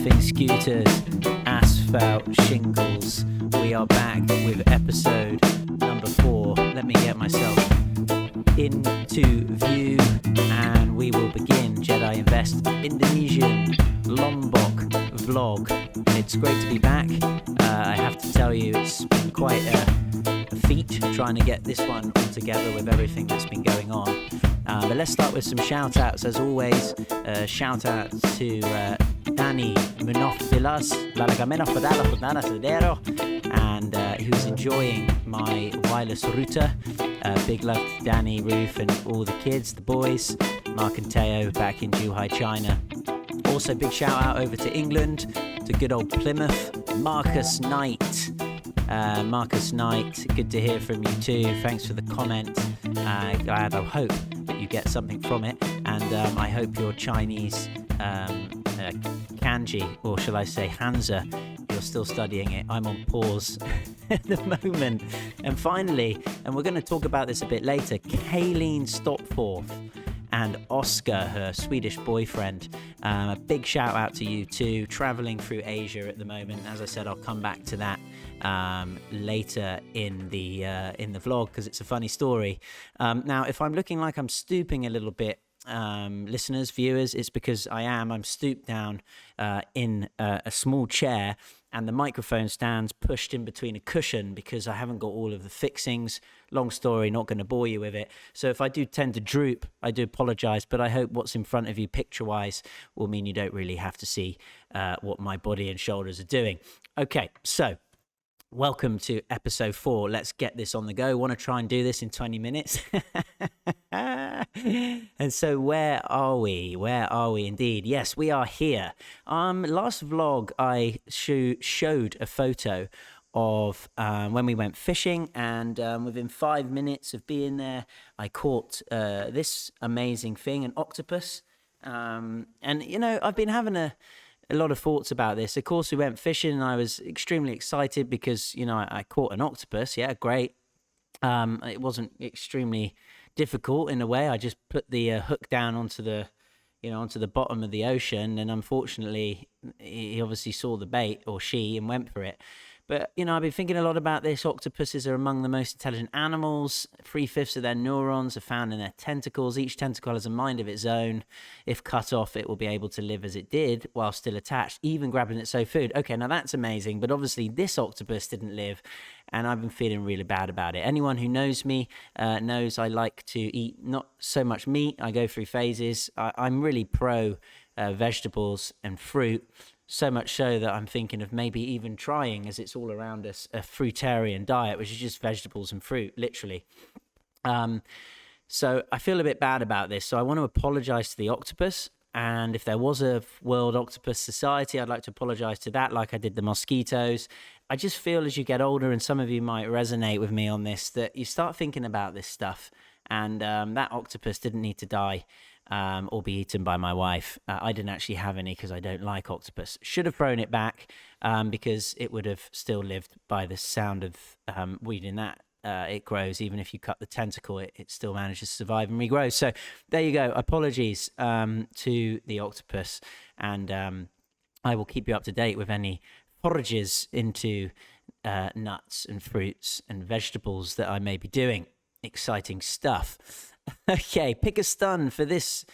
surfing scooters, asphalt shingles. We are back with episode number 4. Let me get myself into view and we will begin JedisInvest Indonesian Lombok vlog. It's great to be back. I have to tell you, it's been quite a feat trying to get this one all together with everything that's been going on. But let's start with some shout outs as always. Shout out to Danny Munofdilas, and who's enjoying my wireless router. Big love to Danny, Ruth, and all the kids, the boys, Mark and Teo back in Zhuhai, China. Also, big shout out over to England, to good old Plymouth, Marcus Knight. Marcus Knight, good to hear from you too. Thanks for the comment. Glad, I hope that you get something from it, and I hope your Chinese kanji, or shall I say Hansa, you're still studying it. I'm on pause at the moment. And finally, and we're going to talk about this a bit later, Kayleen Stopforth and Oscar, her Swedish boyfriend. A big shout out to you too, traveling through Asia at the moment. As I said, I'll come back to that later in the vlog because it's a funny story. Now, if I'm looking like I'm stooping a little bit, listeners, viewers, it's because I'm stooped down in a small chair, and the microphone stands pushed in between a cushion because I haven't got all of the fixings. Long story, not going to bore you with it. So if I do tend to droop, I do apologize, but I hope what's in front of you picture-wise will mean you don't really have to see what my body and shoulders are doing. Okay, so welcome to episode 4. Let's get this on the go. Want to try and do this in 20 minutes? And so where are we? Where are we indeed? Yes, we are here. Last vlog, I showed a photo of when we went fishing, and within 5 minutes of being there, I caught this amazing thing, an octopus. And, you know, I've been having a lot of thoughts about this. Of course, we went fishing and I was extremely excited because, you know, I caught an octopus. Yeah, great. It wasn't extremely difficult in a way. I just put the hook down onto the bottom of the ocean, and unfortunately, he obviously saw the bait, or she, and went for it. But, you know, I've been thinking a lot about this. Octopuses are among the most intelligent animals. 3/5 of their neurons are found in their tentacles. Each tentacle has a mind of its own. If cut off, it will be able to live as it did while still attached, even grabbing its own food. Okay, now that's amazing. But obviously, this octopus didn't live, and I've been feeling really bad about it. Anyone who knows me knows I like to eat not so much meat. I go through phases. I'm really pro vegetables and fruit. So much so that I'm thinking of maybe even trying, as it's all around us, a fruitarian diet, which is just vegetables and fruit, literally. So I feel a bit bad about this. So I want to apologize to the octopus. And if there was a World Octopus Society, I'd like to apologize to that, like I did the mosquitoes. I just feel as you get older, and some of you might resonate with me on this, that you start thinking about this stuff. And that octopus didn't need to die. Or be eaten by my wife. I didn't actually have any because I don't like octopus. Should have thrown it back because it would have still lived by the sound of weeding that. It grows. Even if you cut the tentacle, it still manages to survive and regrow. So there you go. Apologies to the octopus. And I will keep you up to date with any forages into nuts and fruits and vegetables that I may be doing. Exciting stuff. Okay, pick a stun for this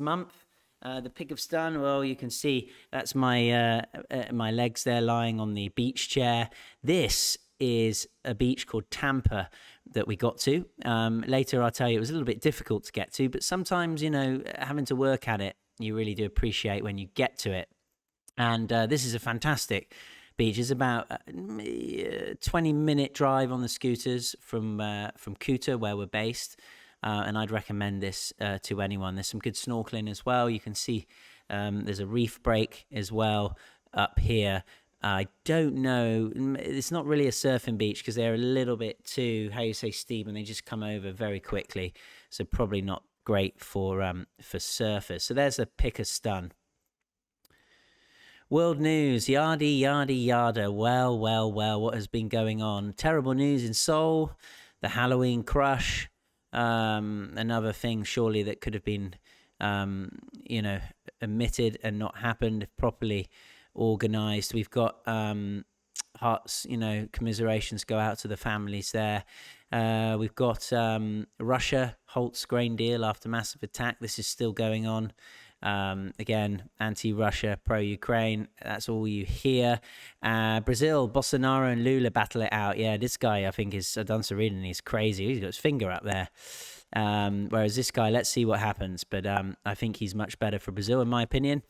month. The pick of stun, well, you can see that's my legs there lying on the beach chair. This is a beach called Tampa that we got to. Later, I'll tell you, it was a little bit difficult to get to, but sometimes, you know, having to work at it, you really do appreciate when you get to it. And this is a fantastic beach. It's about a 20-minute drive on the scooters from Kuta, where we're based. And I'd recommend this to anyone. There's some good snorkeling as well. You can see there's a reef break as well up here. I don't know. It's not really a surfing beach because they're a little bit too, steep, and they just come over very quickly. So probably not great for surfers. So there's a pick a stun. World news, yada, yada, yada. Well, what has been going on? Terrible news in Seoul, the Halloween crush. Another thing, surely, that could have been you know, omitted and not happened, if properly organized. We've got hearts, you know, commiserations go out to the families there. We've got Russia halts grain deal after massive attack. This is still going on. Again, anti-Russia, pro-Ukraine. That's all you hear. Brazil, Bolsonaro and Lula battle it out. Yeah, this guy, I think, I've done some reading. He's crazy. He's got his finger up there. Whereas this guy, let's see what happens. But I think he's much better for Brazil, in my opinion.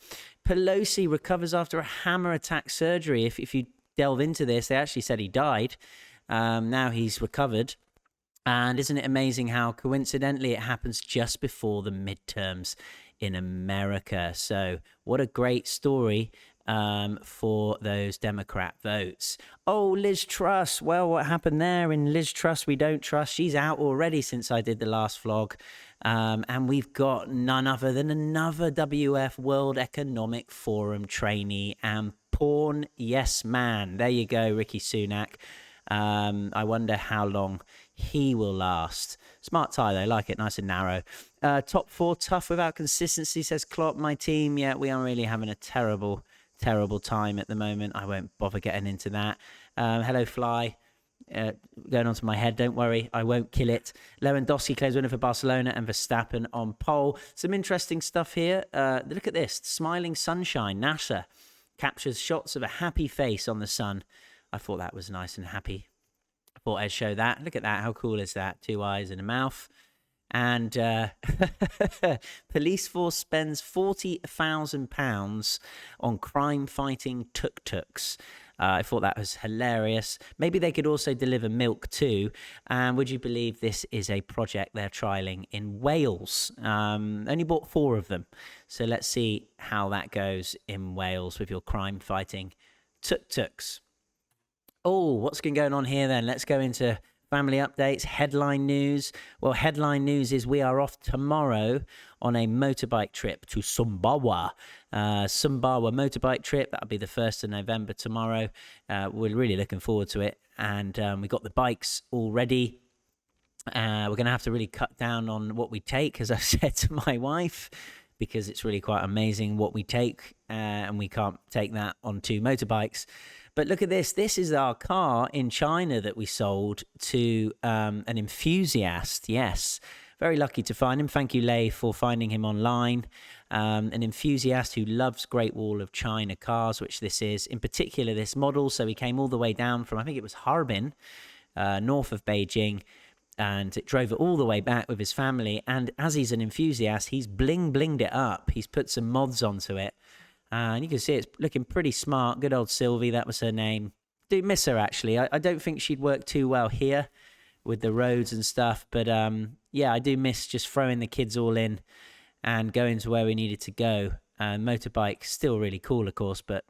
Pelosi recovers after a hammer attack surgery. If you delve into this, they actually said he died. Now he's recovered. And isn't it amazing how coincidentally it happens just before the midterms in America? So what a great story for those Democrat votes. Oh, Liz Truss. Well, what happened there in Liz Truss we don't trust? She's out already since I did the last vlog. And we've got none other than another WF World Economic Forum trainee and porn yes man. There you go, Rishi Sunak. I wonder how long he will last. Smart tie though, like it, nice and narrow. Top four tough without consistency, says Klopp. My team, yeah, we are really having a terrible time at the moment. I won't bother getting into that. Hello Fly, going onto my head, don't worry, I won't kill it. Lewandowski claims winner for Barcelona and Verstappen on pole. Some interesting stuff here. Look at this, smiling sunshine. NASA captures shots of a happy face on the sun. I thought that was nice and happy. I thought I'd show that. Look at that. How cool is that? 2 eyes and a mouth. And police force spends £40,000 on crime-fighting tuk-tuks. I thought that was hilarious. Maybe they could also deliver milk too. And would you believe this is a project they're trialing in Wales? Only bought 4 of them. So let's see how that goes in Wales with your crime-fighting tuk-tuks. Oh, what's been going on here then? Let's go into family updates, headline news. Well, headline news is we are off tomorrow on a motorbike trip to Sumbawa. Sumbawa motorbike trip. That'll be the 1st of November tomorrow. We're really looking forward to it. And we got the bikes all ready. We're going to have to really cut down on what we take, as I've said to my wife, because it's really quite amazing what we take. And we can't take that on 2 motorbikes. But look at this. This is our car in China that we sold to an enthusiast. Yes, very lucky to find him. Thank you, Lei, for finding him online. An enthusiast who loves Great Wall of China cars, which this is. In particular, this model. So he came all the way down from, I think it was Harbin, north of Beijing. And it drove it all the way back with his family. And as he's an enthusiast, he's blinged it up. He's put some mods onto it. And you can see it's looking pretty smart. Good old Sylvie, that was her name. Do miss her, actually. I don't think she'd work too well here with the roads and stuff. But, yeah, I do miss just throwing the kids all in and going to where we needed to go. Motorbike, still really cool, of course. But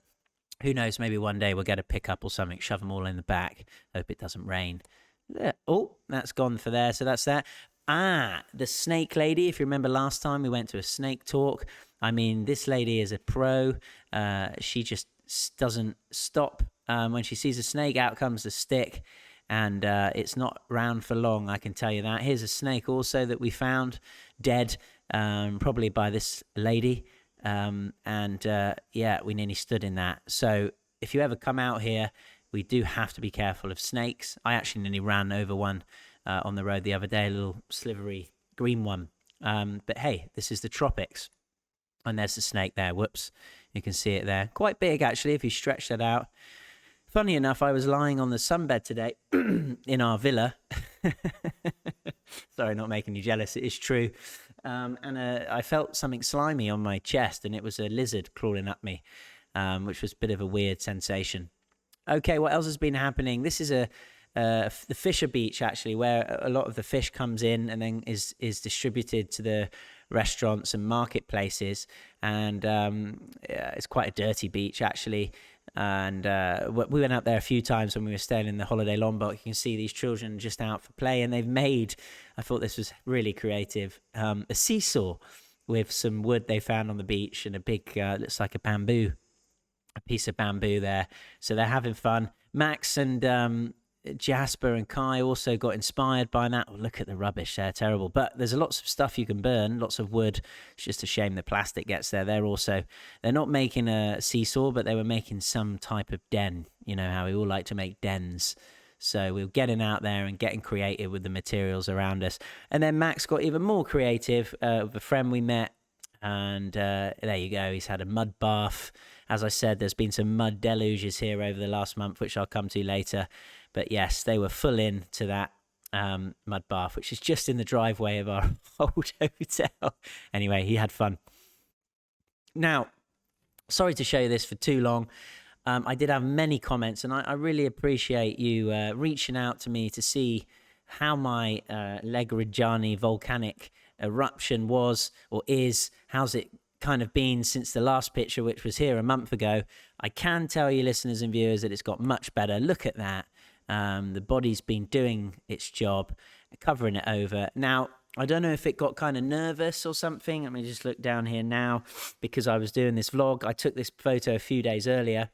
who knows, maybe one day we'll get a pickup or something, shove them all in the back. Hope it doesn't rain. There. Oh, that's gone for there. So that's that. The snake lady. If you remember last time we went to a snake talk. I mean, this lady is a pro. She just doesn't stop. When she sees a snake, out comes the stick. And it's not round for long, I can tell you that. Here's a snake also that we found dead, probably by this lady. Yeah, we nearly stood in that. So if you ever come out here, we do have to be careful of snakes. I actually nearly ran over one on the road the other day, a little slivery green one. But hey, this is the tropics. And there's the snake there. Whoops. You can see it there. Quite big, actually, if you stretch that out. Funny enough, I was lying on the sunbed today in our villa. Sorry, not making you jealous. It is true. And I felt something slimy on my chest, and it was a lizard crawling up me, which was a bit of a weird sensation. Okay, what else has been happening? This is the Fisher Beach, actually, where a lot of the fish comes in and then is distributed to the restaurants and marketplaces. And it's quite a dirty beach, actually. And we went out there a few times when we were staying in the holiday Lombok. You can see these children just out for play, and they've made, I thought this was really creative, a seesaw with some wood they found on the beach and a big, looks like a piece of bamboo there. So they're having fun. Max and Jasper and Kai also got inspired by that. Oh, look at the rubbish there, terrible. But there's lots of stuff you can burn, lots of wood. It's just a shame the plastic gets there. They're not making a seesaw, but they were making some type of den. You know how we all like to make dens. So we were getting out there and getting creative with the materials around us. And then Max got even more creative with a friend we met. And there you go. He's had a mud bath. As I said, there's been some mud deluges here over the last month, which I'll come to later. But yes, they were full in to that mud bath, which is just in the driveway of our old hotel. Anyway, he had fun. Now, sorry to show you this for too long. I did have many comments, and I really appreciate you reaching out to me to see how my Legrijani volcanic eruption was or is. How's it kind of been since the last picture, which was here a month ago? I can tell you, listeners and viewers, that it's got much better. Look at that. The body's been doing its job, covering it over. Now, I don't know if it got kind of nervous or something. Let me just look down here now, because I was doing this vlog. I took this photo a few days earlier,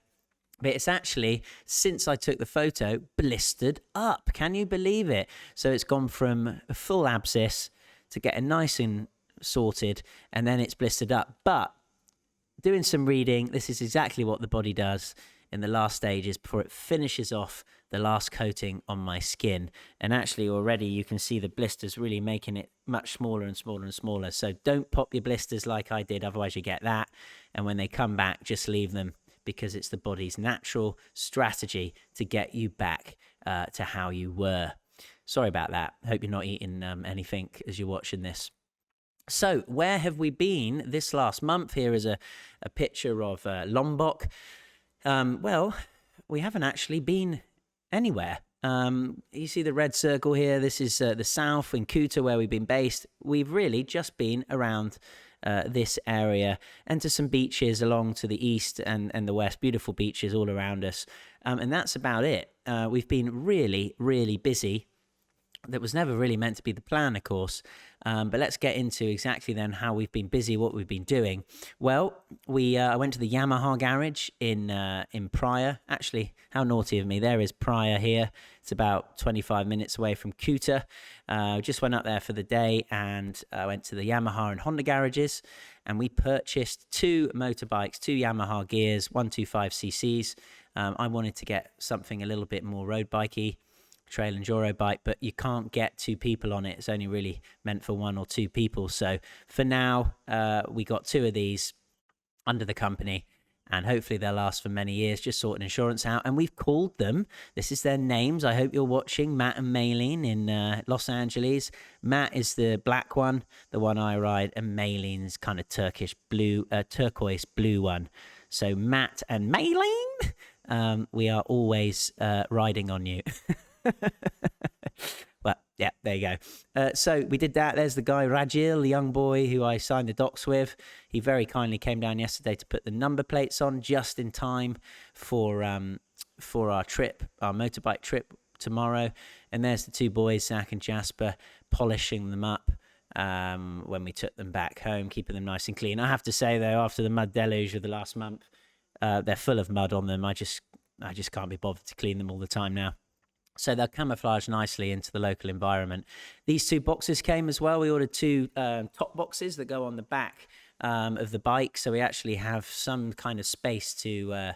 but it's actually, since I took the photo, blistered up. Can you believe it? So it's gone from a full abscess to getting nice and sorted, and then it's blistered up. But doing some reading, this is exactly what the body does in the last stages before it finishes off the last coating on my skin. And actually already you can see the blisters really making it much smaller and smaller and smaller. So don't pop your blisters like I did, otherwise you get that. And when they come back, just leave them, because it's the body's natural strategy to get you back to how you were. Sorry about that. Hope you're not eating anything as you're watching this. So where have we been this last month? Here is a picture of Lombok. Well, we haven't actually been anywhere. You see the red circle here. This is the south in Kuta, where we've been based. We've really just been around this area and to some beaches along to the east and the west. Beautiful beaches all around us. And that's about it. We've been really, really busy. That was never really meant to be the plan, of course. But let's get into exactly then how we've been busy, what we've been doing. Well, I went to the Yamaha garage in Praia. Actually, how naughty of me. There is Praia here. It's about 25 minutes away from Kuta. Just went up there for the day, and I went to the Yamaha and Honda garages, and we purchased two motorbikes, two Yamaha gears, 125cc's. I wanted to get something a little bit more road bikey, trail enduro bike, but you can't get two people on it. It's only really meant for one or two people. So for now, we got two of these under the company, and hopefully they'll last for many years, just sorting insurance out. And we've called them, this is their names, I hope you're watching, Matt and Maylene in Los Angeles. Matt is the black one, the one I ride, and Maylene's kind of turquoise blue one. So Matt and Maylene, we are always riding on you. Well, yeah, there you go. So we did that. There's the guy Rajil, the young boy who I signed the docs with. He very kindly came down yesterday to put the number plates on just in time for our trip, our motorbike trip tomorrow. And there's the two boys, Zach and Jasper, polishing them up when we took them back home, keeping them nice and clean. I have to say though, after the mud deluge of the last month, they're full of mud on them. I just can't be bothered to clean them all the time now. So they'll camouflage nicely into the local environment. These two boxes came as well. We ordered two top boxes that go on the back of the bike, so we actually have some kind of space to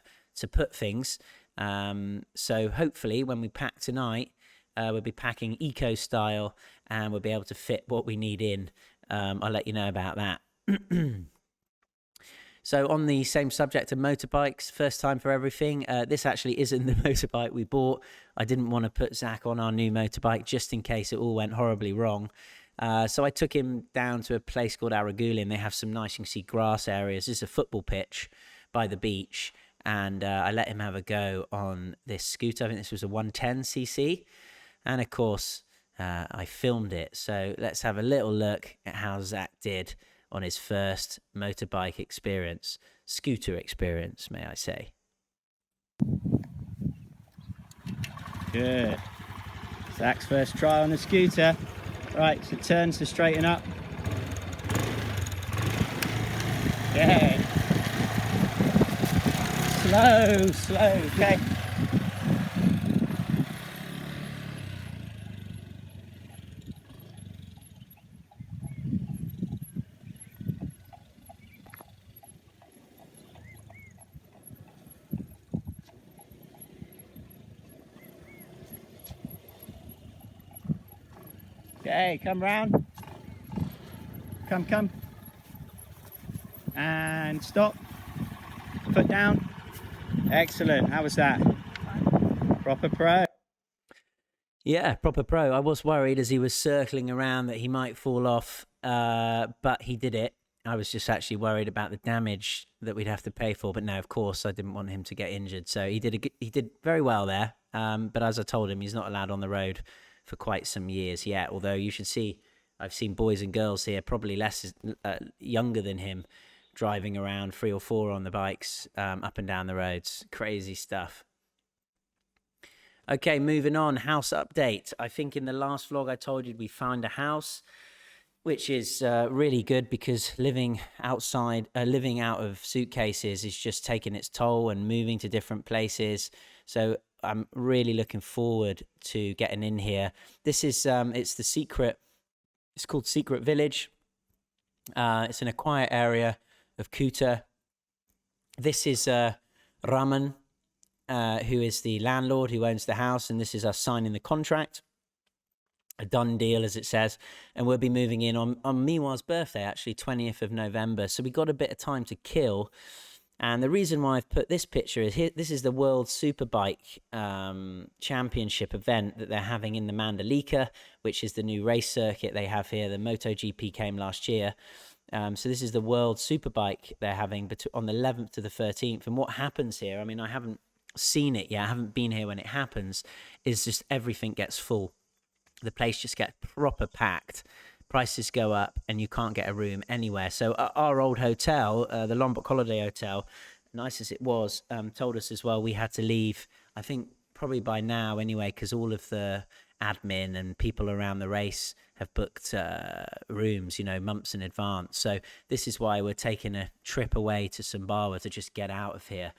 put things. So hopefully when we pack tonight, we'll be packing eco style, and we'll be able to fit what we need in. I'll let you know about that. So on the same subject of motorbikes, first time for everything. This actually isn't the motorbike we bought. I didn't want to put Zach on our new motorbike just in case it all went horribly wrong. So I took him down to a place called Aragulin. They have some nice, you can see grass areas. This is a football pitch by the beach. And I let him have a go on this scooter. I think this was a 110cc. And of course, I filmed it. So let's have a little look at how Zach did on his first motorbike experience, scooter experience, may I say. Good. Zach's first try on the scooter. Right, so turns to straighten up. Yeah. Slow, okay. Okay, come round. Come. And stop. Foot down. Excellent. How was that? Proper pro. Yeah, proper pro. I was worried as he was circling around that he might fall off, but he did it. I was just actually worried about the damage that we'd have to pay for. But no, of course, I didn't want him to get injured. So he did very well there. But as I told him, he's not allowed on the road for quite some years yet. Although you should see, I've seen boys and girls here, probably less younger than him, driving around 3 or 4 on the bikes up and down the roads. Crazy stuff. Okay, moving on. House update. I think in the last vlog I told you we found a house, which is really good because living out of suitcases is just taking its toll and moving to different places. So I'm really looking forward to getting in here. This is it's called Secret Village. It's in a quiet area of Kuta. This is Raman, who is the landlord who owns the house, and this is us signing the contract. A done deal, as it says, and we'll be moving in on Miwa's birthday, actually 20th of November. So we got a bit of time to kill. And the reason why I've put this picture is here. This is the World Superbike Championship event that they're having in the Mandalika, which is the new race circuit they have here. The MotoGP came last year. So this is the World Superbike they're having on the 11th to the 13th. And what happens here, I mean, I haven't seen it yet. I haven't been here when it happens, is just everything gets full. The place just gets proper packed. Prices go up and you can't get a room anywhere. So our old hotel, the Lombok Holiday Hotel, nice as it was, told us as well we had to leave, I think probably by now anyway, because all of the admin and people around the race have booked rooms, months in advance. So this is why we're taking a trip away to Sumbawa to just get out of here.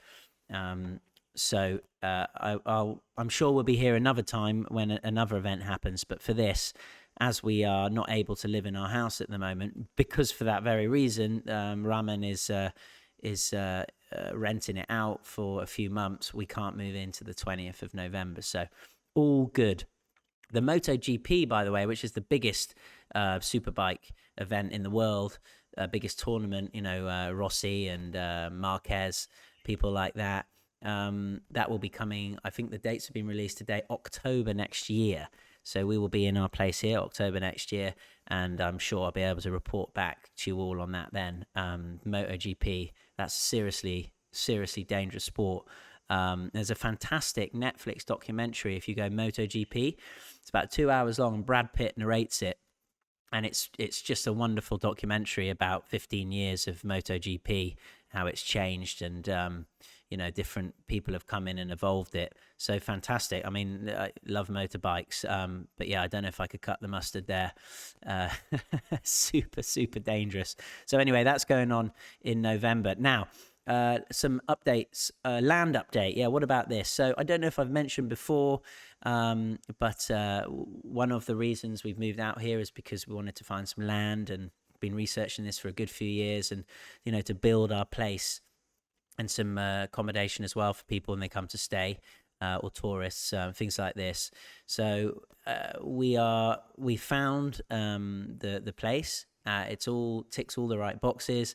So I'm sure we'll be here another time when another event happens. But for this, as we are not able to live in our house at the moment, because for that very reason, Raman is renting it out for a few months. We can't move into the 20th of November. So all good. The MotoGP, by the way, which is the biggest superbike event in the world, biggest tournament, Rossi and Marquez, people like that. That will be coming, I think the dates have been released today, October next year. So we will be in our place here October next year, and I'm sure I'll be able to report back to you all on that then. MotoGP, that's seriously dangerous sport. There's a fantastic Netflix documentary, if you go MotoGP. It's about 2 hours long, and Brad Pitt narrates it. And it's just a wonderful documentary about 15 years of MotoGP, how it's changed, and different people have come in and evolved it. So fantastic. I mean, I love motorbikes, but yeah, I don't know if I could cut the mustard there. Super dangerous. So anyway, that's going on in November. Now, some updates, land update. Yeah, what about this? So I don't know if I've mentioned before, but one of the reasons we've moved out here is because we wanted to find some land, and been researching this for a good few years, and to build our place and some accommodation as well for people when they come to stay, or tourists, things like this. So we found the place. It's all ticks all the right boxes.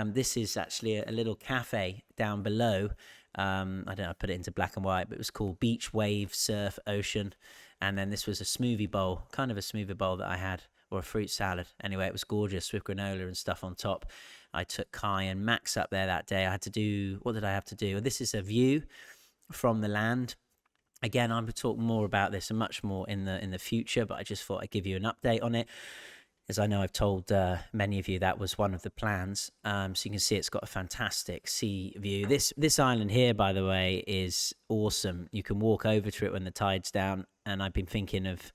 This is actually a little cafe down below. I don't know, I put it into black and white, but it was called Beach, Wave, Surf, Ocean. And then this was a smoothie bowl, kind of a smoothie bowl that I had, or a fruit salad. Anyway, it was gorgeous with granola and stuff on top. I took Kai and Max up there that day. What did I have to do? This is a view from the land. Again, I'm going to talk more about this and much more in the future, but I just thought I'd give you an update on it, as I know I've told many of you that was one of the plans. So you can see it's got a fantastic sea view. This island here, by the way, is awesome. You can walk over to it when the tide's down, and I've been thinking of,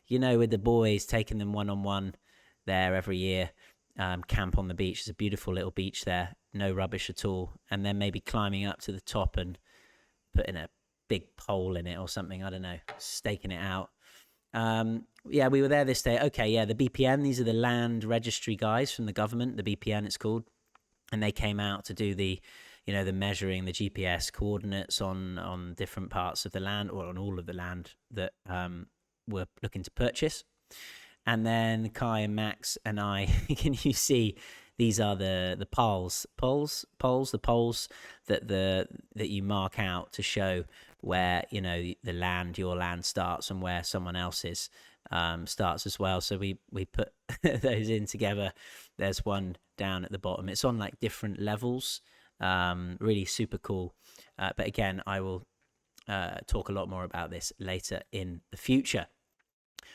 with the boys, taking them one-on-one there every year. Camp on the beach. There's a beautiful little beach there, no rubbish at all, and then maybe climbing up to the top and putting a big pole in it or something, I don't know, staking it out. Yeah, we were there this day. Okay, yeah, the BPN, these are the land registry guys from the government, the BPN it's called, and they came out to do the measuring, the GPS coordinates on different parts of the land, or on all of the land that we're looking to purchase. And then Kai and Max and I, can you see, these are the poles that you mark out to show where, you know, your land starts and where someone else's starts as well. So we put those in together. There's one down at the bottom. It's on like different levels. Really super cool. But again, I will talk a lot more about this later in the future.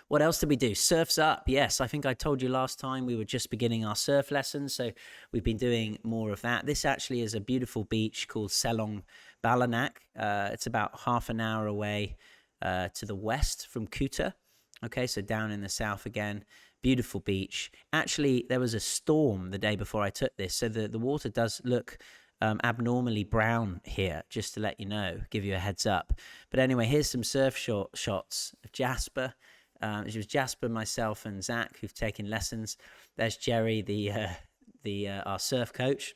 What else did we do? Surf's up. Yes, I think I told you last time we were just beginning our surf lessons, so we've been doing more of that. This actually is a beautiful beach called Selong Balanak. It's about half an hour away to the west from Kuta. Okay, so down in the south again. Beautiful beach. Actually, there was a storm the day before I took this, so the water does look abnormally brown here, just to let you know, give you a heads up. But anyway, here's some surf shots of Jasper. It was Jasper, myself, and Zach who've taken lessons. There's Jerry, our surf coach.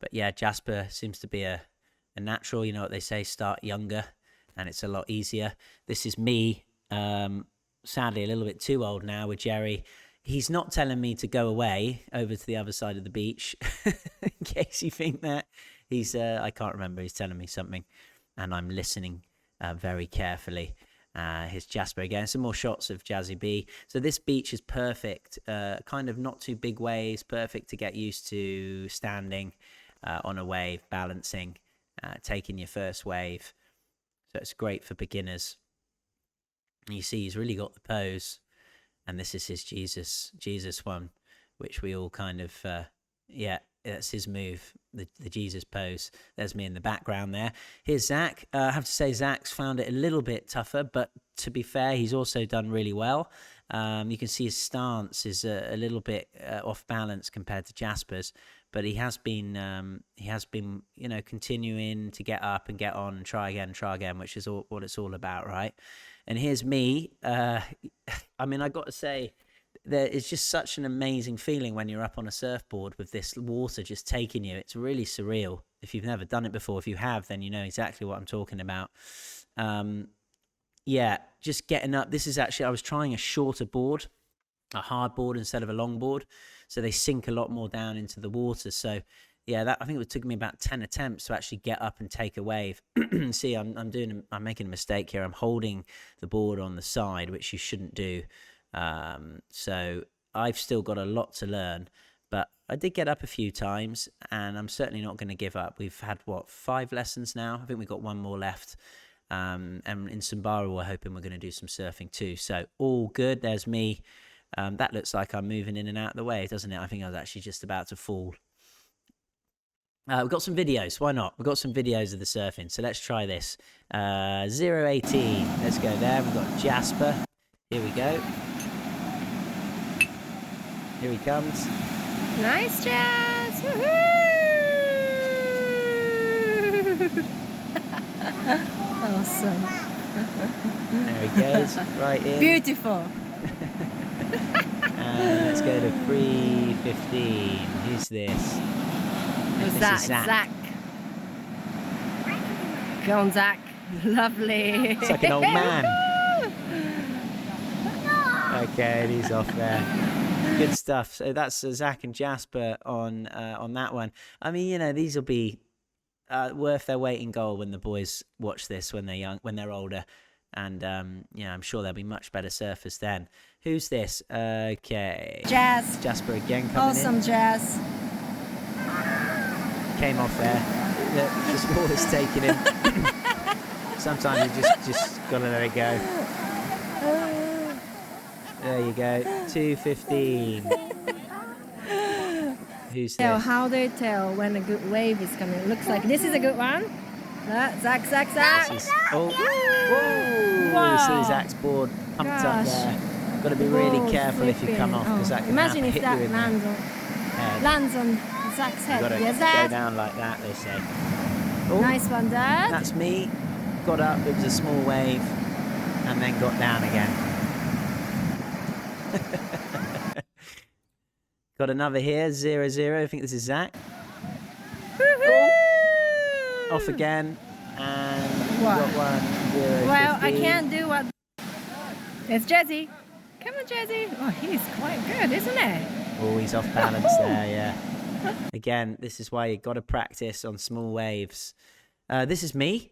But yeah, Jasper seems to be a natural. You know what they say, start younger, and it's a lot easier. This is me, sadly a little bit too old now with Jerry. He's not telling me to go away over to the other side of the beach, in case you think that. I can't remember, he's telling me something, and I'm listening very carefully. Here's Jasper again. Some more shots of Jazzy B. So this beach is perfect, kind of not too big waves, perfect to get used to standing on a wave, balancing, taking your first wave. So it's great for beginners. And you see he's really got the pose. And this is his Jesus one, which we all kind of, that's his move, the Jesus pose. There's me in the background there. Here's Zach. I have to say Zach's found it a little bit tougher, but to be fair, he's also done really well. You can see his stance is a little bit off balance compared to Jasper's, but he has been, continuing to get up and get on and try again, which is what it's all about, right? And here's me. I mean, I got to say, there is just such an amazing feeling when you're up on a surfboard with this water just taking you. It's really surreal. If you've never done it before, if you have, then you know exactly what I'm talking about. Just getting up. This is actually, I was trying a shorter board, a hard board instead of a long board. So they sink a lot more down into the water. So yeah, I think it took me about 10 attempts to actually get up and take a wave. See, I'm making a mistake here. I'm holding the board on the side, which you shouldn't do. So I've still got a lot to learn, but I did get up a few times, and I'm certainly not going to give up. We've had 5 lessons now. I think we've got one more left. And in Sambara, we're hoping we're going to do some surfing too. So all good. There's me. That looks like I'm moving in and out of the way, doesn't it? I think I was actually just about to fall. We've got some videos. Why not? We've got some videos of the surfing. So let's try this. 018. Let's go there. We've got Jasper. Here we go. Here he comes. Nice, Jazz! Woohoo! Awesome. There he goes. Right in. Beautiful. And let's go to 315. Who's this? Who's This that? is Zach. Go on, Zach. Lovely. It's like an old man. Okay, and he's off there. Good stuff. So that's Zach and Jasper on that one. I mean, you know, these will be worth their weight in gold when the boys watch this when they're older, and I'm sure they'll be much better surfers then. Who's this? Okay, Jazz. Jasper again coming Awesome, in. Jazz. Came off there. Just water's taking him. Sometimes you just gotta let it go. There you go. 215. Who's this? How do you tell when a good wave is coming? It looks like this is a good one. Zach. This is, whoa! Wow. You see Zach's board pumped up there. Got to be really careful if you come off, because that can imagine if hit that you in lands on Zach's head. You've got to Yeah, go Zach. down like that, they say. Oh, Nice one, Dad. that's me. Got up, it was a small wave, and then got down again. Got another here, 0-0. I think this is Zach. Oh, off again, and What? got one, 0-15. Well, I can't do what. It's Jazzy. Come on, Jedi. Oh, he's quite good, isn't he? Oh, he's off balance there, yeah. Again, this is why you got to practice on small waves. This is me.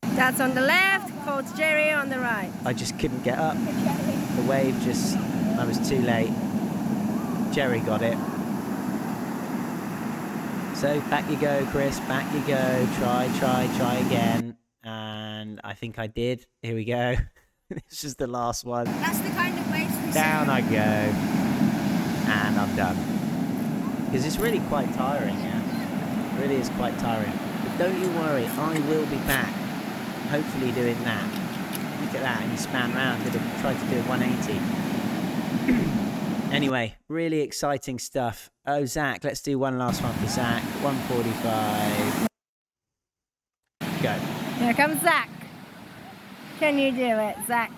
That's on the left, Coach Jerry on the right. I just couldn't get up. The wave just, I was too late. Jerry got it. So back you go, Chris, back you go. Try again. And I think I did. Here we go. This is the last one. That's the kind of waves we Down I go. And I'm done. Because it's really quite tiring, yeah. It really is quite tiring. But don't you worry, I will be back. Hopefully doing that. Look at that, and you span round. Tried to do a 180. Anyway, really exciting stuff. Oh, Zach, let's do one last one for Zach. 145. Go. Here comes Zach. Can you do it, Zach?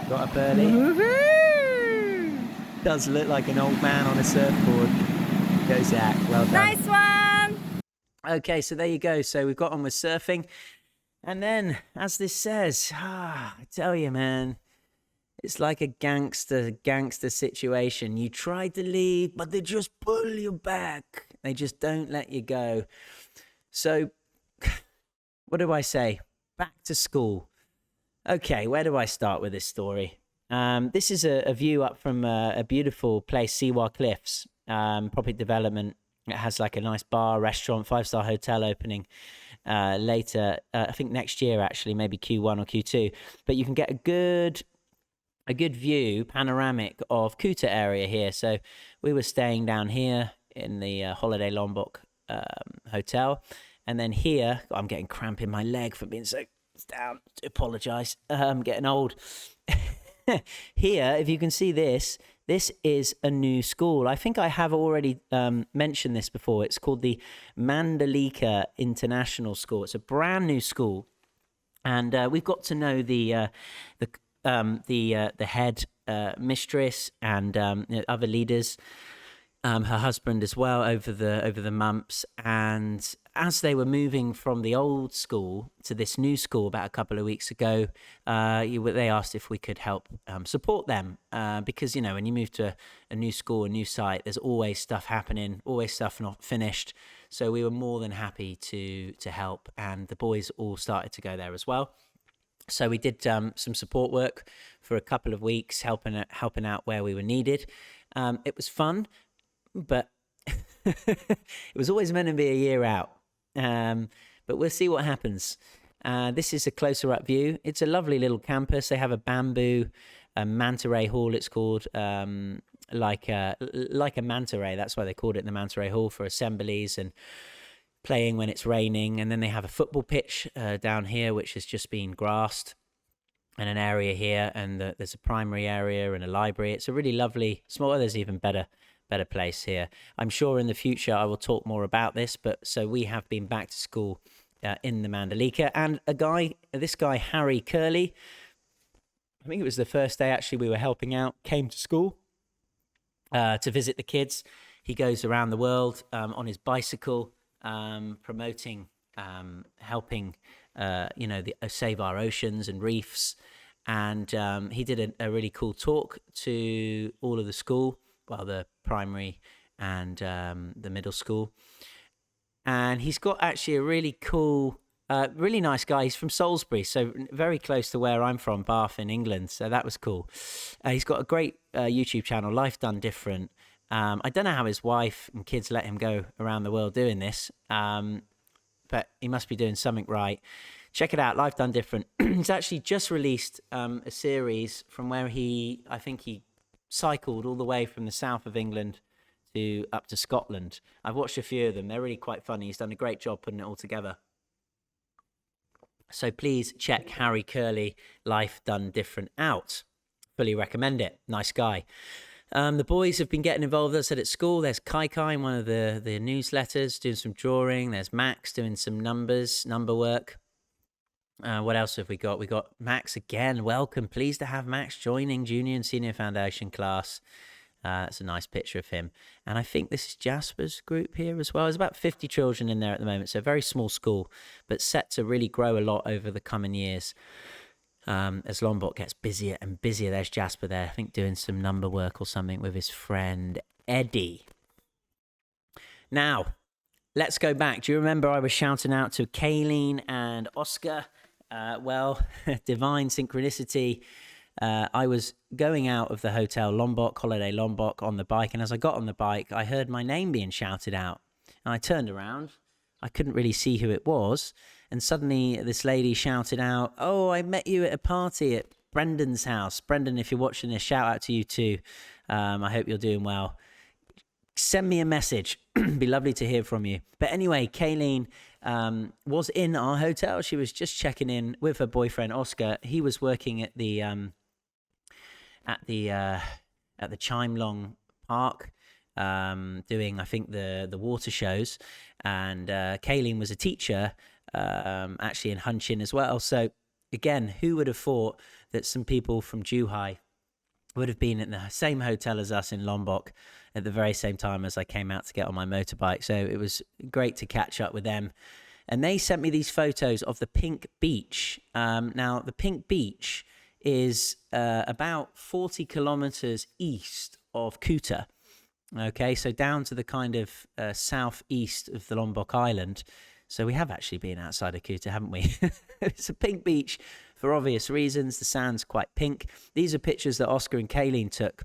Got up early. Woohoo! Does look like an old man on a surfboard. Go, Zach. Well done. Nice one! Okay, so there you go. So we've got on with surfing. And then, as this says, I tell you, man, it's like a gangster situation. You try to leave, but they just pull you back. They just don't let you go. So, what do I say? Back to school. Okay, where do I start with this story? This is a view up from a beautiful place, Siwa Cliffs, property development. It has like a nice bar, restaurant, 5-star hotel opening later. I think next year, actually, maybe Q1 or Q2. But you can get a good view, panoramic of Kuta area here. So we were staying down here in the Holiday Lombok hotel. And then here, I'm getting cramp in my leg for being so down. I apologise. I'm getting old. Here, if you can see this is a new school. I think I have already mentioned this before. It's called the Mandalika International School. It's a brand new school, and we've got to know the head mistress and other leaders, her husband as well over the months. And as they were moving from the old school to this new school about a couple of weeks ago, they asked if we could help support them because, you know, when you move to a new school, a new site, there's always stuff happening, always stuff not finished. So we were more than happy to help, and the boys all started to go there as well. So we did some support work for a couple of weeks, helping out where we were needed. It was fun, but it was always meant to be a year out. But we'll see what happens. This is a closer up view. It's a lovely little campus. They have a bamboo manta ray hall, it's called, like a manta ray. That's why they called it the manta ray hall, for assemblies and playing when it's raining. And then they have a football pitch down here, which has just been grassed, and an area here, and there's a primary area and a library. It's a really lovely, small, there's even better place here. I'm sure in the future I will talk more about this, but so we have been back to school in the Mandalika, and this guy Harry Curley, I think it was the first day actually we were helping out, came to school to visit the kids. He goes around the world on his bicycle, promoting, helping, save our oceans and reefs. And he did a really cool talk to all of the school, well, the primary and the middle school. And he's got actually a really cool, really nice guy. He's from Salisbury, so very close to where I'm from, Bath in England. So that was cool. He's got a great YouTube channel, Life Done Different. I don't know how his wife and kids let him go around the world doing this, but he must be doing something right. Check it out, Life Done Different. He's actually just released a series from where I think he cycled all the way from the south of England up to Scotland. I've watched a few of them. They're really quite funny. He's done a great job putting it all together. So please check Harry Curley, Life Done Different out. Fully recommend it. Nice guy. The boys have been getting involved, as I said, at school. There's Kai in one of the newsletters doing some drawing. There's Max doing some number work. What else have we got? We got Max again. Welcome. Pleased to have Max joining junior and senior foundation class. That's a nice picture of him. And I think this is Jasper's group here as well. There's about 50 children in there at the moment. So a very small school, but set to really grow a lot over the coming years. as Lombok gets busier and busier. There's Jasper there, I think doing some number work or something with his friend Eddie. Now, let's go back. Do you remember I was shouting out to Kayleen and Oscar? Well, divine synchronicity. I was going out of the hotel Lombok, Holiday Lombok, on the bike. And as I got on the bike, I heard my name being shouted out. And I turned around. I couldn't really see who it was. And suddenly this lady shouted out, "Oh, I met you at a party at Brendan's house. Brendan, if you're watching this, shout out to you too. I hope you're doing well. Send me a message. Be lovely to hear from you." But anyway, Kayleen was in our hotel. She was just checking in with her boyfriend Oscar. He was working at the Chimelong Park, doing, I think, the water shows, and Kayleen was a teacher, actually in Hunchin as well. So again, who would have thought that some people from Zhuhai would have been in the same hotel as us in Lombok at the very same time as I came out to get on my motorbike. So it was great to catch up with them. And they sent me these photos of the Pink Beach. Now, the Pink Beach is about 40 kilometers east of Kuta. Okay, so down to the kind of southeast of the Lombok Island. So we have actually been outside of Kuta, haven't we? It's a pink beach for obvious reasons. The sand's quite pink. These are pictures that Oscar and Kayleen took.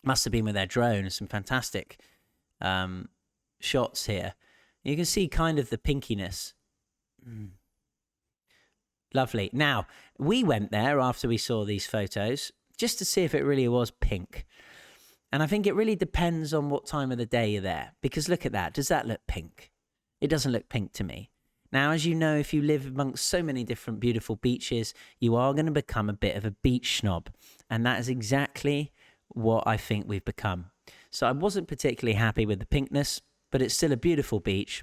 Must have been with their drone. Some fantastic shots here. You can see kind of the pinkiness. Lovely. Now, we went there after we saw these photos just to see if it really was pink. And I think it really depends on what time of the day you're there. Because look at that. Does that look pink? It doesn't look pink to me. Now, as you know, if you live amongst so many different beautiful beaches, you are going to become a bit of a beach snob. And that is exactly what I think we've become. So I wasn't particularly happy with the pinkness, but it's still a beautiful beach.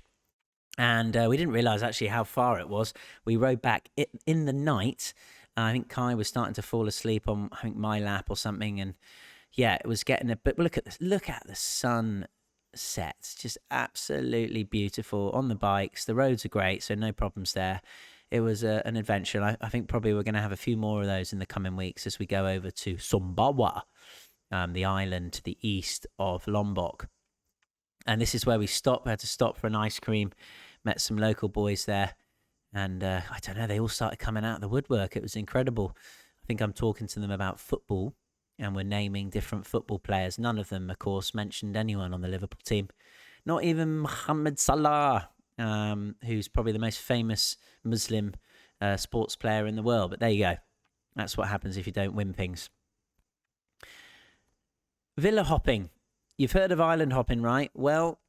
And we didn't realize actually how far it was. We rode back in the night. I think Kai was starting to fall asleep on, I think, my lap or something. And yeah, it was getting a bit. Look at this. Look at the sun sets. Just absolutely beautiful on the bikes. The roads are great, so no problems there. It was an adventure. I think probably we're going to have a few more of those in the coming weeks as we go over to Sumbawa, the island to the east of Lombok. And this is where we stopped. We had to stop for an ice cream. Met some local boys there. And I don't know, they all started coming out of the woodwork. It was incredible. I think I'm talking to them about football. And we're naming different football players. None of them, of course, mentioned anyone on the Liverpool team. Not even Mohamed Salah, who's probably the most famous Muslim sports player in the world. But there you go. That's what happens if you don't win things. Villa hopping. You've heard of island hopping, right? Well,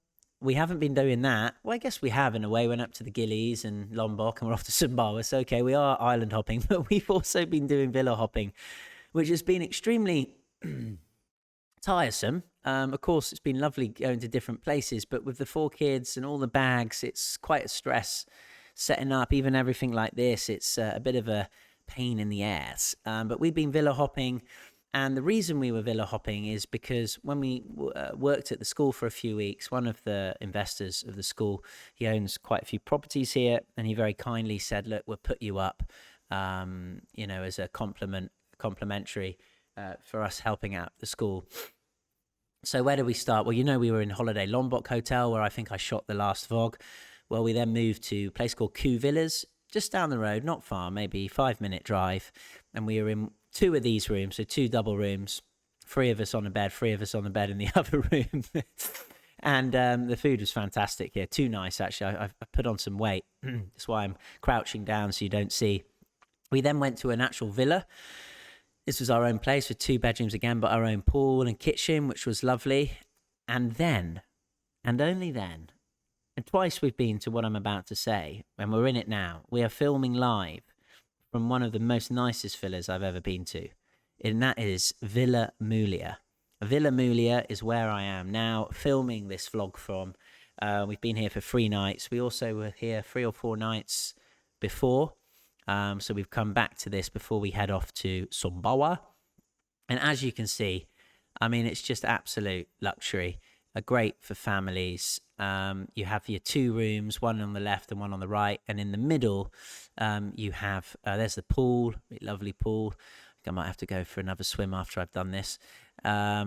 we haven't been doing that. Well, I guess we have in a way. Went up to the Gillies and Lombok and we're off to Sumbawa. So, okay, we are island hopping. But we've also been doing villa hopping, which has been extremely tiresome. Of course, it's been lovely going to different places, but with the 4 kids and all the bags, it's quite a stress setting up. Even everything like this, it's a bit of a pain in the ass. But we've been villa hopping, and the reason we were villa hopping is because when we worked at the school for a few weeks, one of the investors of the school, he owns quite a few properties here, and he very kindly said, "Look, we'll put you up, as a complimentary for us helping out the school." So where do we start? Well, we were in Holiday Lombok Hotel, where I think I shot the last vlog. Well, we then moved to a place called Ku Villas, just down the road, not far, maybe 5-minute drive. And we were in 2 of these rooms, so 2 double rooms, 3 of us on a bed, 3 of us on the bed in the other room. And the food was fantastic here. Too nice, actually. I've put on some weight. That's why I'm crouching down so you don't see. We then went to an actual villa. This was our own place with 2 bedrooms again, but our own pool and kitchen, which was lovely. And then, and only then, and twice we've been to what I'm about to say, and we're in it now. We are filming live from one of the most nicest villas I've ever been to, and that is Villa Mulia. Villa Mulia is where I am now filming this vlog from. We've been here for 3 nights. We also were here 3 or 4 nights before. So we've come back to this before we head off to Sumbawa. And as you can see, I mean, it's just absolute luxury. Great for families. you have your 2 rooms, one on the left and one on the right, and in the middle you have there's the pool, lovely pool. I think I might have to go for another swim after I've done this. A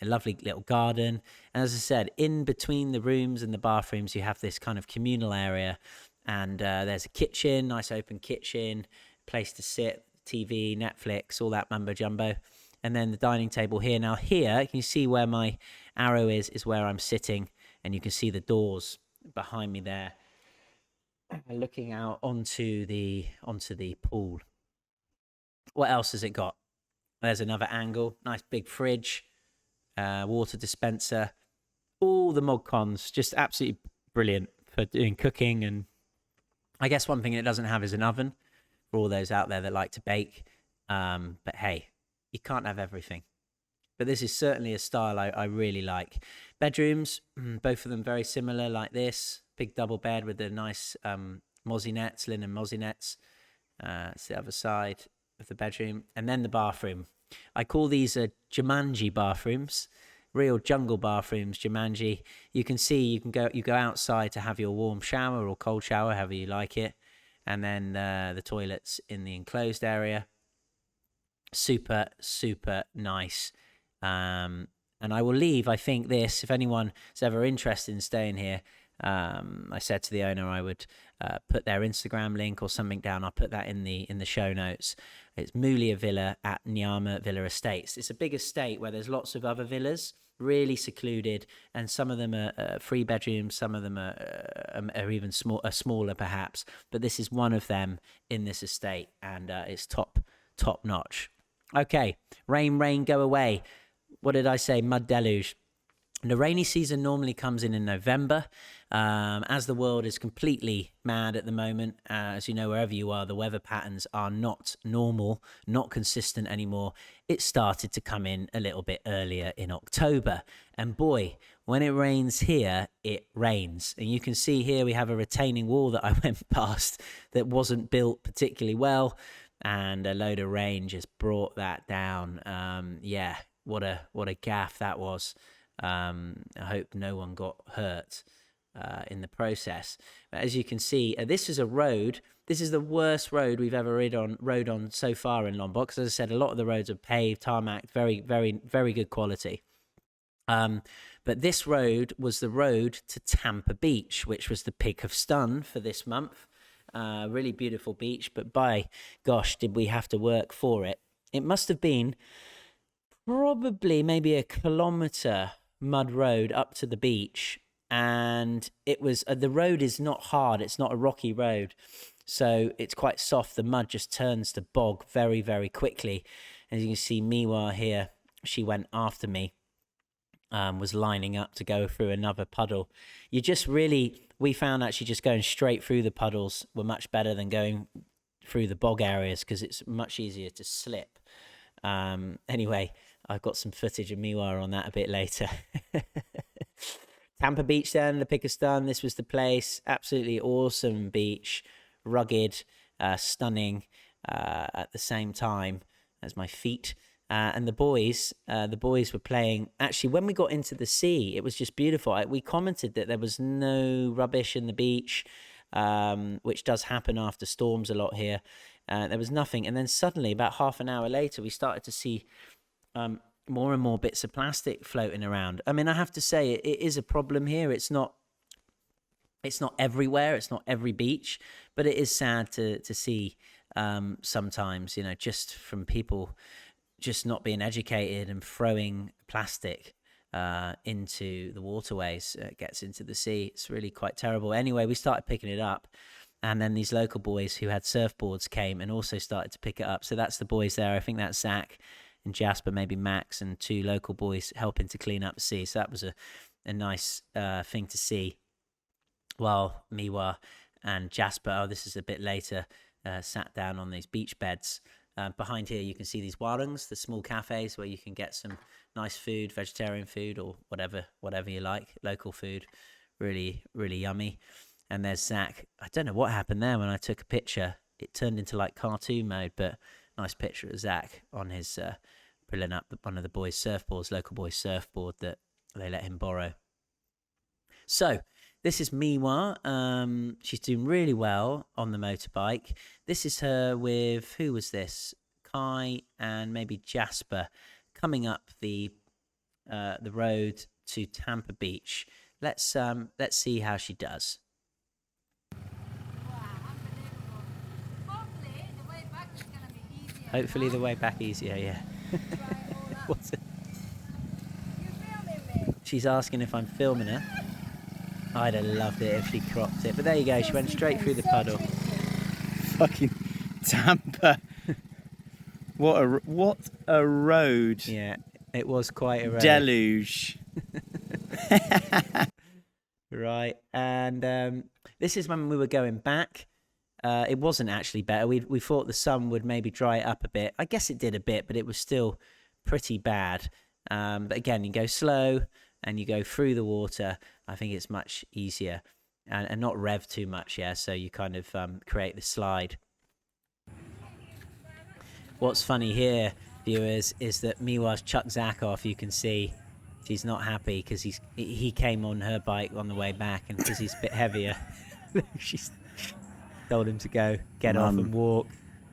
lovely little garden, and as I said, in between the rooms and the bathrooms you have this kind of communal area, and there's a kitchen, nice open kitchen, place to sit, TV, Netflix, all that mumbo jumbo. And then the dining table here. Now here, you can see where my arrow is where I'm sitting, and you can see the doors behind me there, looking out onto the pool. What else has it got? There's another angle, nice big fridge, water dispenser, all the mod cons, just absolutely brilliant for doing cooking. And I guess one thing it doesn't have is an oven for all those out there that like to bake. But hey, you can't have everything. But this is certainly a style I really like. Bedrooms, both of them very similar, like this. Big double bed with the nice mozzinettes, linen mozzinettes. It's the other side of the bedroom. And then the bathroom. I call these Jumanji bathrooms, real jungle bathrooms, Jumanji. You can see you go outside to have your warm shower or cold shower, however you like it. And then the toilets in the enclosed area. Super, super nice. And I will leave, I think, this, if anyone is ever interested in staying here, I said to the owner I would put their Instagram link or something down. I'll put that in the show notes. It's Mulia Villa at Nyama Villa Estates. It's a big estate where there's lots of other villas, really secluded, and some of them are 3 bedrooms, some of them are even smaller perhaps, but this is one of them in this estate, and it's top notch. Okay, rain, go away. What did I say? Mud deluge. The rainy season normally comes in November. As the world is completely mad at the moment, as you know, wherever you are, the weather patterns are not normal, not consistent anymore. It started to come in a little bit earlier in October. And boy, when it rains here, it rains. And you can see here we have a retaining wall that I went past that wasn't built particularly well. And a load of rain just brought that down. Yeah, what a gaff that was. I hope no one got hurt in the process. But as you can see, this is a road. This is the worst road we've ever rode on so far in Lombok. As I said, a lot of the roads are paved, tarmac, very, very, very good quality. But this road was the road to Tampa Beach, which was the pick of stun for this month. Really beautiful beach, but by gosh, did we have to work for it. It must have been probably maybe a kilometer mud road up to the beach, and it was the road is not hard, it's not a rocky road, so it's quite soft. The mud just turns to bog very, very quickly. As you can see, Miwa here, she went after me, was lining up to go through another puddle. We found actually just going straight through the puddles were much better than going through the bog areas, because it's much easier to slip. Anyway, I've got some footage of Miwa on that a bit later. Tampa Beach then, the pick of stun. This was the place. Absolutely awesome beach. Rugged, stunning at the same time as my feet. And the boys were playing. Actually, when we got into the sea, it was just beautiful. We commented that there was no rubbish in the beach, which does happen after storms a lot here. There was nothing. And then suddenly, about half an hour later, we started to see more and more bits of plastic floating around. I mean, I have to say, it is a problem here. It's not everywhere. It's not every beach. But it is sad to see sometimes, just from people just not being educated and throwing plastic into the waterways. It gets into the sea. It's really quite terrible. Anyway, we started picking it up, and then these local boys who had surfboards came and also started to pick it up. So that's the boys there. I think that's Zach and Jasper, maybe Max, and 2 local boys helping to clean up the sea. So that was a nice thing to see, while Miwa and Jasper, this is a bit later, sat down on these beach beds. Behind here, you can see these warungs, the small cafes where you can get some nice food, vegetarian food or whatever you like, local food, really, really yummy. And there's Zach. I don't know what happened there when I took a picture. It turned into like cartoon mode, but nice picture of Zach on his pulling up one of the boys' surfboards, local boys' surfboard that they let him borrow. So This is Miwa. She's doing really well on the motorbike. This is her with, who was this? Kai and maybe Jasper, coming up the road to Tampa Beach. Let's see how she does. Hopefully the way back easier, yeah. What's it? She's asking if I'm filming her. I'd have loved it if she cropped it, but there you go. She went straight through the puddle. Fucking Tampa. What a road. Yeah, it was quite a road. Deluge. Right, and this is when we were going back. It wasn't actually better. We thought the sun would maybe dry it up a bit. I guess it did a bit, but it was still pretty bad. But again, you go slow and you go through the water. I think it's much easier and not rev too much, yeah. So you kind of create the slide. What's funny here, viewers, is that Miwa's chucked Zach off. You can see she's not happy because he came on her bike on the way back, and because he's a bit heavier, she's told him to go get off and walk.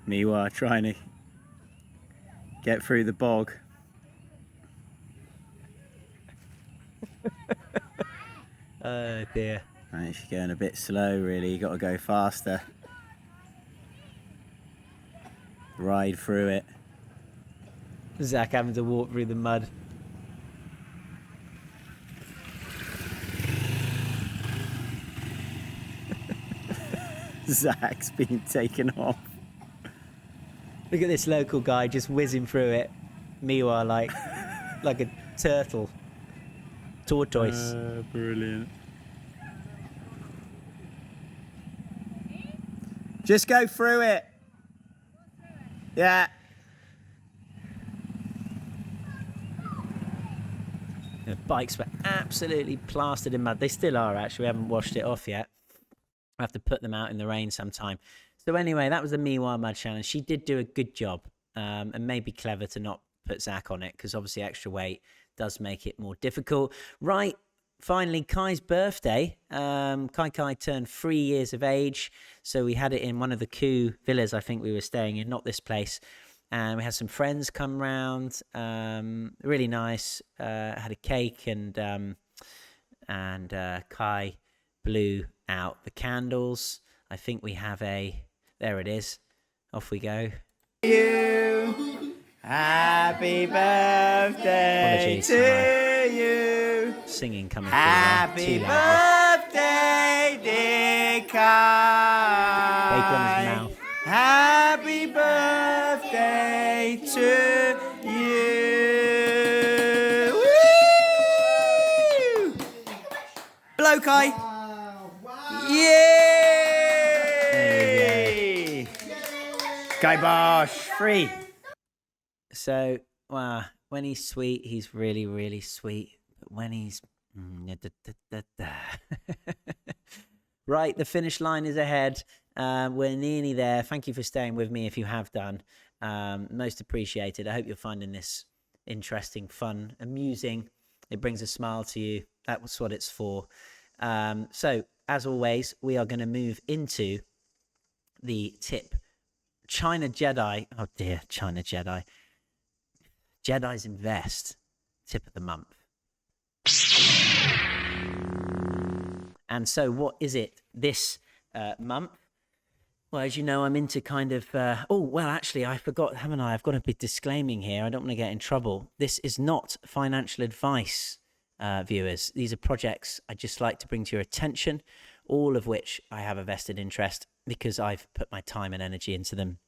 Miwa trying to get through the bog. Oh dear. Right, she's going a bit slow, really. You got to go faster. Ride through it. Zach having to walk through the mud. Zach's been taken off. Look at this local guy just whizzing through it. Miwa like a turtle. Tortoise. Brilliant. Just go through it. Yeah. The bikes were absolutely plastered in mud. They still are, actually. We haven't washed it off yet. I have to put them out in the rain sometime. So anyway, that was the Miwa Mud Challenge. She did do a good job, and maybe clever to not put Zach on it, because obviously extra weight does make it more difficult. Right, finally, Kai's birthday. Kai turned 3 years of age, so we had it in one of the Koo villas I think we were staying in, not this place. And we had some friends come round, really nice. Had a cake, and Kai blew out the candles. I think we have there it is. Off we go. You, happy birthday to you. Singing coming through. Happy birthday, dear Kai. Bacon on his mouth. Happy birthday to you. Woo! Blow, Kai. Yay! Kai Bosch, free. So, when he's sweet, he's really, really sweet. But when he's... Right, the finish line is ahead. We're nearly there. Thank you for staying with me if you have done. Most appreciated. I hope you're finding this interesting, fun, amusing. It brings a smile to you. That's what it's for. So, as always, we are going to move into the tip. China Jedi. Oh dear, China Jedi. JedisInvest. Tip of the month. And so what is it this month? Well, as you know, I'm into kind of... actually, I forgot, haven't I? I've got a bit disclaiming here. I don't want to get in trouble. This is not financial advice, viewers. These are projects I'd just like to bring to your attention, all of which I have a vested interest because I've put my time and energy into them,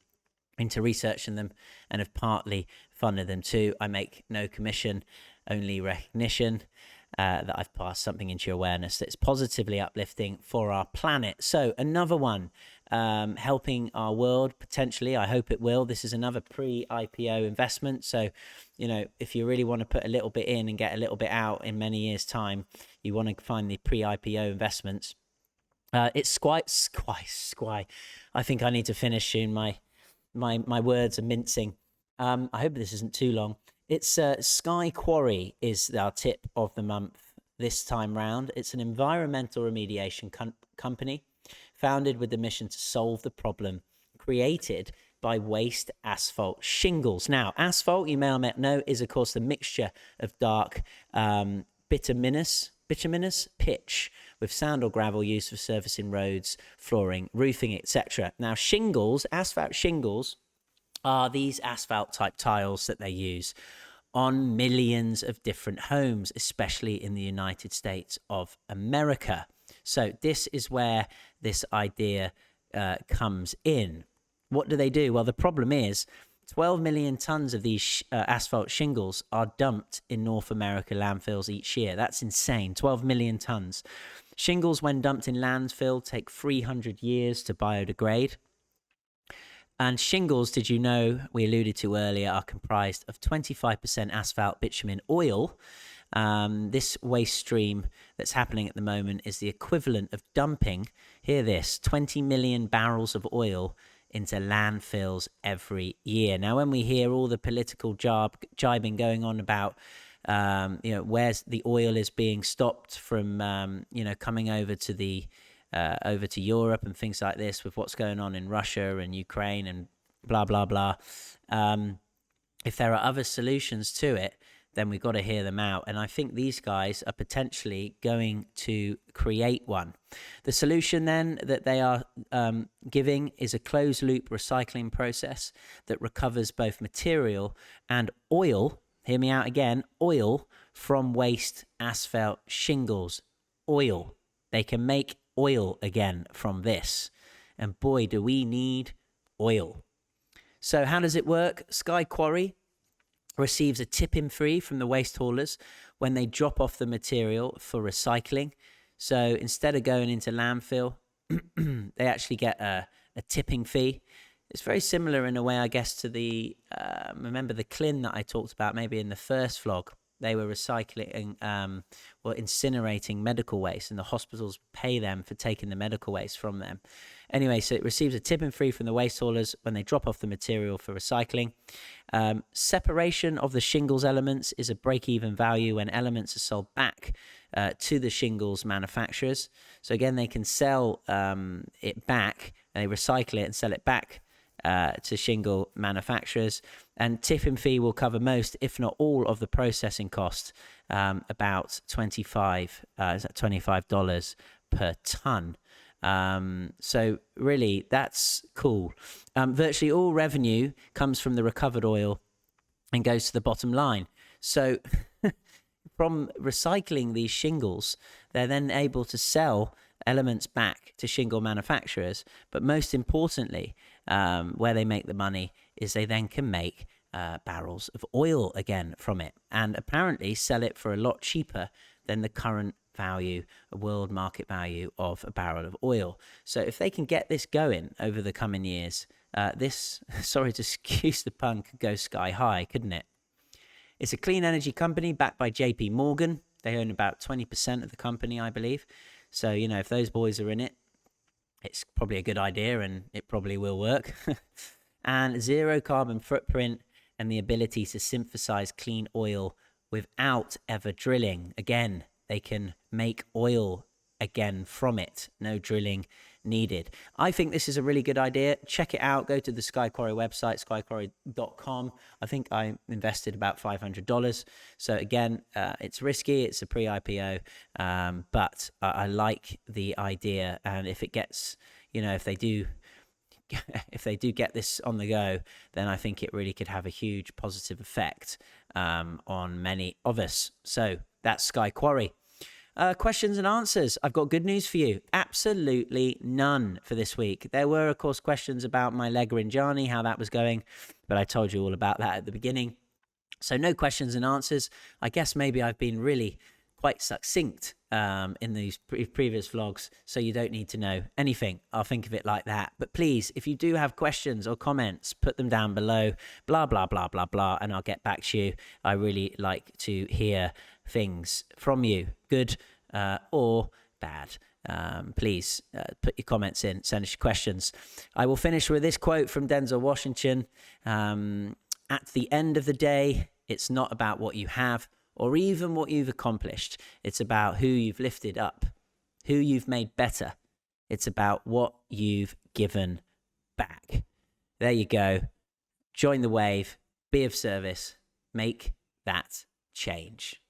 into researching them, and have partly funded them too. I make no commission, only recognition that I've passed something into your awareness that's positively uplifting for our planet. So another one, helping our world, potentially. I hope it will. This is another pre-IPO investment. So, you know, if you really want to put a little bit in and get a little bit out in many years' time, you want to find the pre-IPO investments. It's Squy. I think I need to finish soon. My words are mincing. I hope this isn't too long. It's Sky Quarry is our tip of the month. this time round. It's an environmental remediation company founded with the mission to solve the problem created by waste asphalt shingles. Now, asphalt, you may or may not know, is of course the mixture of dark bituminous pitch with sand or gravel used for surfacing roads, flooring, roofing, etc. Now, shingles, asphalt shingles, are these asphalt type tiles that they use on millions of different homes, especially in the United States of America. So this is where this idea comes in. What do they do? Well, the problem is 12 million tons of these asphalt shingles are dumped in North America landfills each year. That's insane. 12 million tons. Shingles, when dumped in landfill, take 300 years to biodegrade. And shingles, did you know, we alluded to earlier, are comprised of 25% asphalt bitumen oil. This waste stream that's happening at the moment is the equivalent of dumping, hear this, 20 million barrels of oil into landfills every year. Now, when we hear all the political jibing going on about, where's the oil is being stopped from, coming over to Europe and things like this with what's going on in Russia and Ukraine and blah, blah, blah. If there are other solutions to it, then we've got to hear them out. And I think these guys are potentially going to create one. The solution then that they are giving is a closed loop recycling process that recovers both material and oil. Hear me out again, oil from waste asphalt shingles. Oil. They can make oil again from this. And boy, do we need oil. So how does it work? Sky Quarry receives a tipping fee from the waste haulers when they drop off the material for recycling. So instead of going into landfill, they actually get a tipping fee. It's very similar in a way, I guess, to the, remember the Clin that I talked about maybe in the first vlog. They were recycling, incinerating medical waste, and the hospitals pay them for taking the medical waste from them. Anyway, so it receives a tipping fee from the waste haulers when they drop off the material for recycling. Separation of the shingles elements is a break-even value when elements are sold back to the shingles manufacturers. So again, they can sell it back, and they recycle it and sell it back to shingle manufacturers, and tipping fee will cover most, if not all, of the processing cost, about $25 per ton. So really, that's cool. Virtually all revenue comes from the recovered oil and goes to the bottom line. So from recycling these shingles, they're then able to sell elements back to shingle manufacturers. But most importantly, where they make the money is they then can make barrels of oil again from it, and apparently sell it for a lot cheaper than the current value, a world market value of a barrel of oil. So if they can get this going over the coming years, this, sorry to excuse the pun, could go sky high, couldn't it? It's a clean energy company backed by JP Morgan. They own about 20% of the company, I believe. So, if those boys are in it, it's probably a good idea and it probably will work. And zero carbon footprint and the ability to synthesize clean oil without ever drilling. Again, they can make oil again from it. No drilling needed. I think this is a really good idea. Check it out. Go to the Sky Quarry website, skyquarry.com. I think I invested about $500. So again, it's risky. It's a pre-IPO, but I like the idea. And if it gets, if they do get this on the go, then I think it really could have a huge positive effect on many of us. So that's Sky Quarry. Questions and answers. I've got good news for you. Absolutely none for this week. There were, of course, questions about my Rinjani, how that was going, but I told you all about that at the beginning. So no questions and answers. I guess maybe I've been really quite succinct in these previous vlogs, so you don't need to know anything. I'll think of it like that. But please, if you do have questions or comments, put them down below, blah, blah, blah, blah, blah, and I'll get back to you. I really like to hear things from you, good or bad. Please put your comments in, send us your questions. I will finish with this quote from Denzel Washington. At the end of the day, it's not about what you have or even what you've accomplished. It's about who you've lifted up, who you've made better. It's about what you've given back. There you go. Join the wave, be of service, make that change.